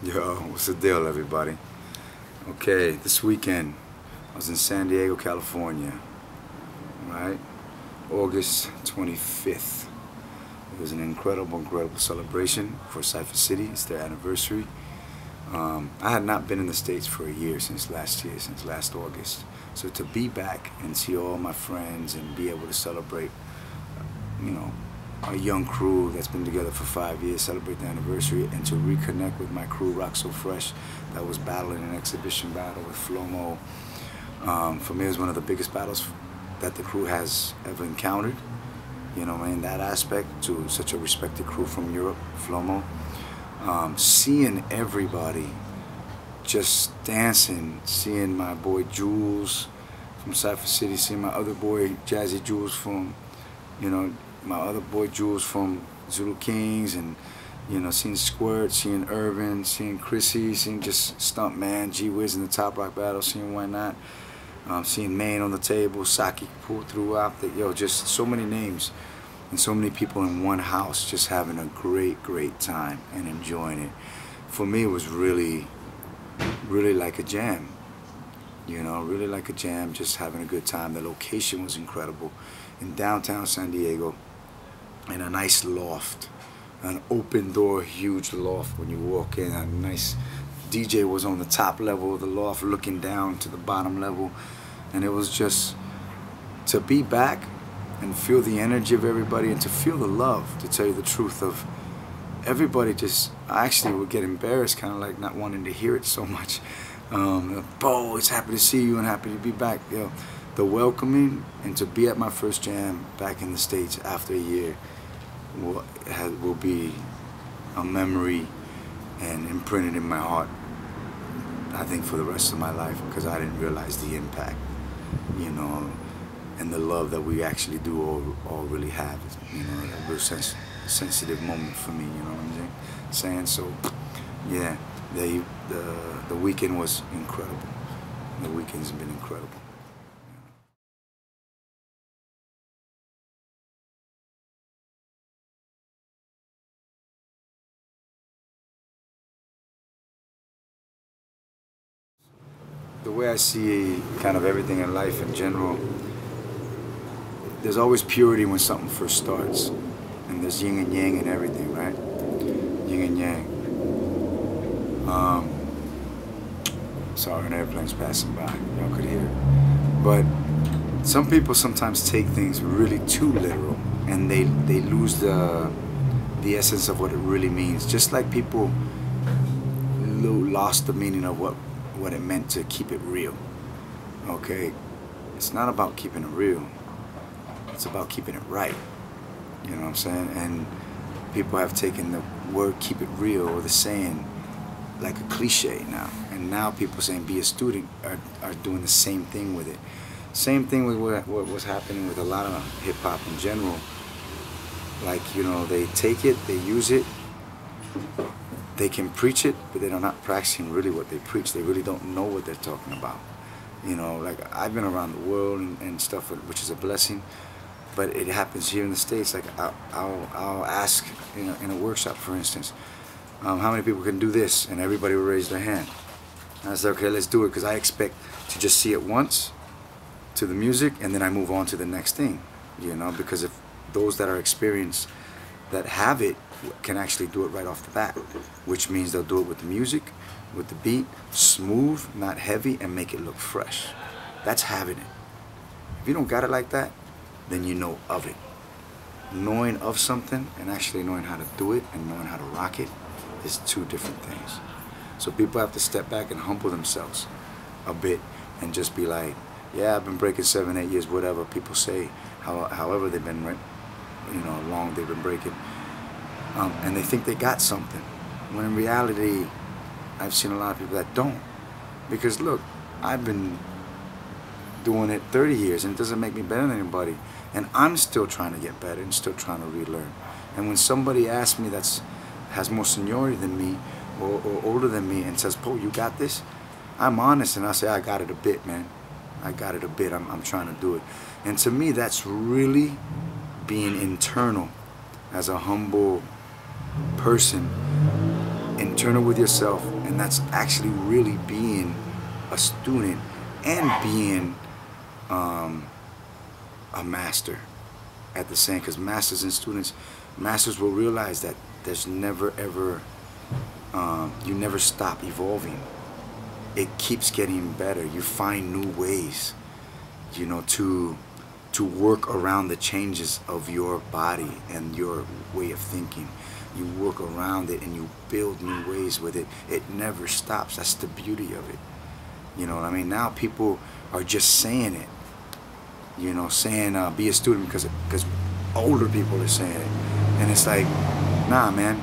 Yo, what's the deal, everybody? Okay, this weekend I was in San Diego, California, right? August 25th. It was an incredible celebration for Cypher City. It's their anniversary. I had not been in the States for a year, since last August. So to be back and see all my friends and be able to celebrate, you know, a young crew that's been together for 5 years, celebrate the anniversary, and to reconnect with my crew, Rock So Fresh, that was battling an exhibition battle with Flomo. For me, it was one of the biggest battles that the crew has ever encountered. You know, in that aspect, to such a respected crew from Europe, Flomo. Seeing everybody just dancing, seeing my boy Jules from Cypher City, seeing my other boy Jazzy Jules from, you know, my other boy Jules from Zulu Kings, and you know, seeing Squirt, seeing Irvin, seeing Chrissy, seeing just Stuntman, G-Wiz in the Top Rock battle, seeing Why Not, seeing Maine on the table, Saki pulled throughout the, just so many names and so many people in one house, just having a great time and enjoying it. For me, it was really like a jam. You know, really like a jam, just having a good time. The location was incredible in downtown San Diego, in a nice loft, an open door, huge loft. When you walk in, a nice DJ was on the top level of the loft looking down to the bottom level, and it was just to be back and feel the energy of everybody, and to feel the love, to tell you the truth, of everybody. Just, I actually would get embarrassed, kind of like not wanting to hear it so much. Poe, it's happy to see you and happy to be back. You know, the welcoming, and to be at my first jam back in the States after a year will be a memory and imprinted in my heart, I think, for the rest of my life, because I didn't realize the impact, you know, and the love that we actually do all really have. You know, a real sensitive moment for me, you know what I'm saying? So, yeah, the weekend was incredible. The weekend's been incredible. The way I see kind of everything in life in general, there's always purity when something first starts. And there's yin and yang in everything, right? Yin and yang. Sorry, an airplane's passing by. Y'all could hear it. But some people sometimes take things really too literal, and they lose the essence of what it really means. Just like people lost the meaning of what it meant to keep it real. Okay? It's not about keeping it real. It's about keeping it right. You know what I'm saying? And people have taken the word "keep it real," or the saying, like a cliche now. And now people saying "be a student" are doing the same thing with it. Same thing with what was happening with a lot of hip hop in general. Like, you know, they take it, they use it, they can preach it, but they're not practicing really what they preach. They really don't know what they're talking about. You know, like, I've been around the world and stuff, which is a blessing. But it happens here in the States. Like, I'll ask, you know, in a workshop, for instance, how many people can do this? And everybody will raise their hand. And I said, okay, let's do it, because I expect to just see it once to the music, and then I move on to the next thing, you know, because if those that are experienced, that have it, can actually do it right off the bat, which means they'll do it with the music, with the beat, smooth, not heavy, and make it look fresh. That's having it. If you don't got it like that, then you know of it. Knowing of something and actually knowing how to do it and knowing how to rock it is two different things. So people have to step back and humble themselves a bit and just be like, yeah, I've been breaking 7, 8 years, whatever people say, however they've been, you know, long they've been breaking, and they think they got something, when in reality, I've seen a lot of people that don't. Because look, I've been doing it 30 years, and it doesn't make me better than anybody. And I'm still trying to get better and still trying to relearn. And when somebody asks me has more seniority than me or older than me and says, "Poe, you got this?" I'm honest, and I say, I got it a bit, man. I got it a bit. I'm trying to do it. And to me, that's really being internal as a humble person internal with yourself, and that's actually really being a student and being a master at the same, because masters and students, masters will realize that there's never ever, you never stop evolving. It keeps getting better. You find new ways, you know, to work around the changes of your body and your way of thinking. You work around it and you build new ways with it. It never stops. That's the beauty of it. You know what I mean? Now people are just saying it. You know, saying be a student because older people are saying it. And it's like, nah, man,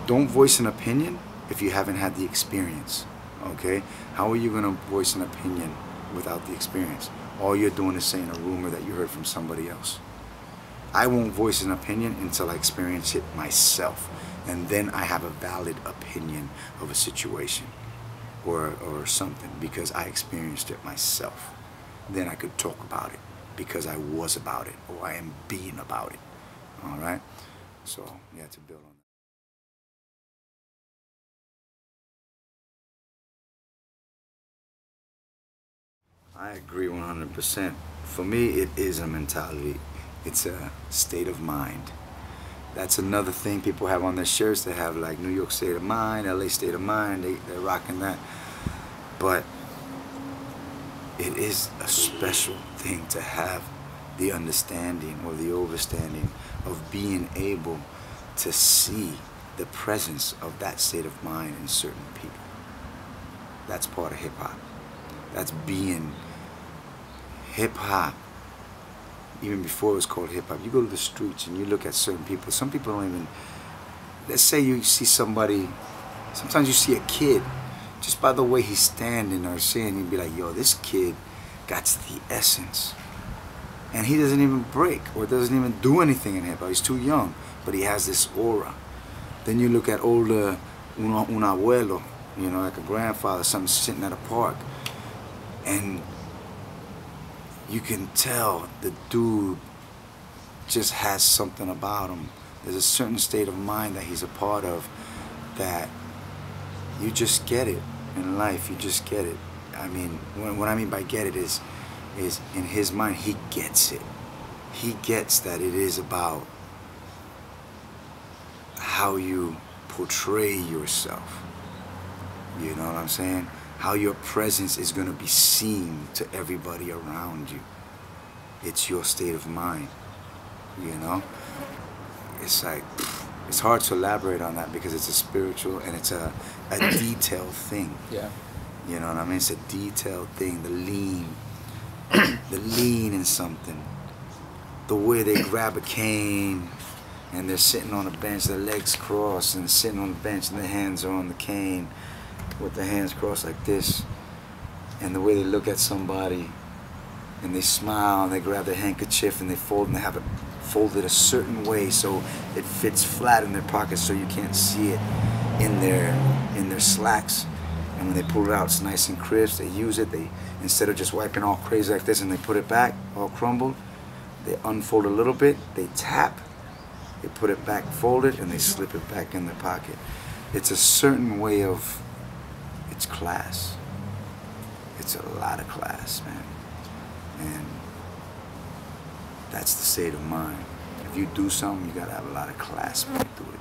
don't voice an opinion if you haven't had the experience. Okay? How are you going to voice an opinion without the experience? All you're doing is saying a rumor that you heard from somebody else. I won't voice an opinion until I experience it myself. And then I have a valid opinion of a situation or something because I experienced it myself. Then I could talk about it because I was about it or I am being about it. All right? So you have to build on that. I agree 100%. For me, it is a mentality. It's a state of mind. That's another thing people have on their shirts. They have like New York state of mind, LA state of mind. They're rocking that. But it is a special thing to have the understanding or the overstanding of being able to see the presence of that state of mind in certain people. That's part of hip-hop. That's being hip-hop. Even before it was called hip-hop, you go to the streets and you look at certain people. Some people don't even, let's say you see somebody, sometimes you see a kid, just by the way he's standing or saying, you'd be like, yo, this kid got the essence. And he doesn't even break or doesn't even do anything in hip-hop. He's too young, but he has this aura. Then you look at older, un abuelo, you know, like a grandfather, something sitting at a park. And you can tell the dude just has something about him. There's a certain state of mind that he's a part of that you just get it in life. You just get it. I mean, what I mean by get it is in his mind, he gets it. He gets that it is about how you portray yourself. You know what I'm saying? How your presence is going to be seen to everybody around you. It's your state of mind, you know? It's like, it's hard to elaborate on that because it's a spiritual and it's a detailed thing. Yeah. You know what I mean? It's a detailed thing, the lean in something. The way they grab a cane and they're sitting on a bench, their legs crossed and sitting on the bench and their hands are on the cane with their hands crossed like this, and the way they look at somebody and they smile and they grab their handkerchief and they fold and they have it folded a certain way so it fits flat in their pocket so you can't see it in their slacks, and when they pull it out it's nice and crisp. They use it, they instead of just wiping all crazy like this and they put it back all crumbled, they unfold a little bit, they tap, they put it back folded, and they slip it back in their pocket. It's a certain way of, it's class. It's a lot of class, man. And that's the state of mind. If you do something, you gotta have a lot of class when you do it.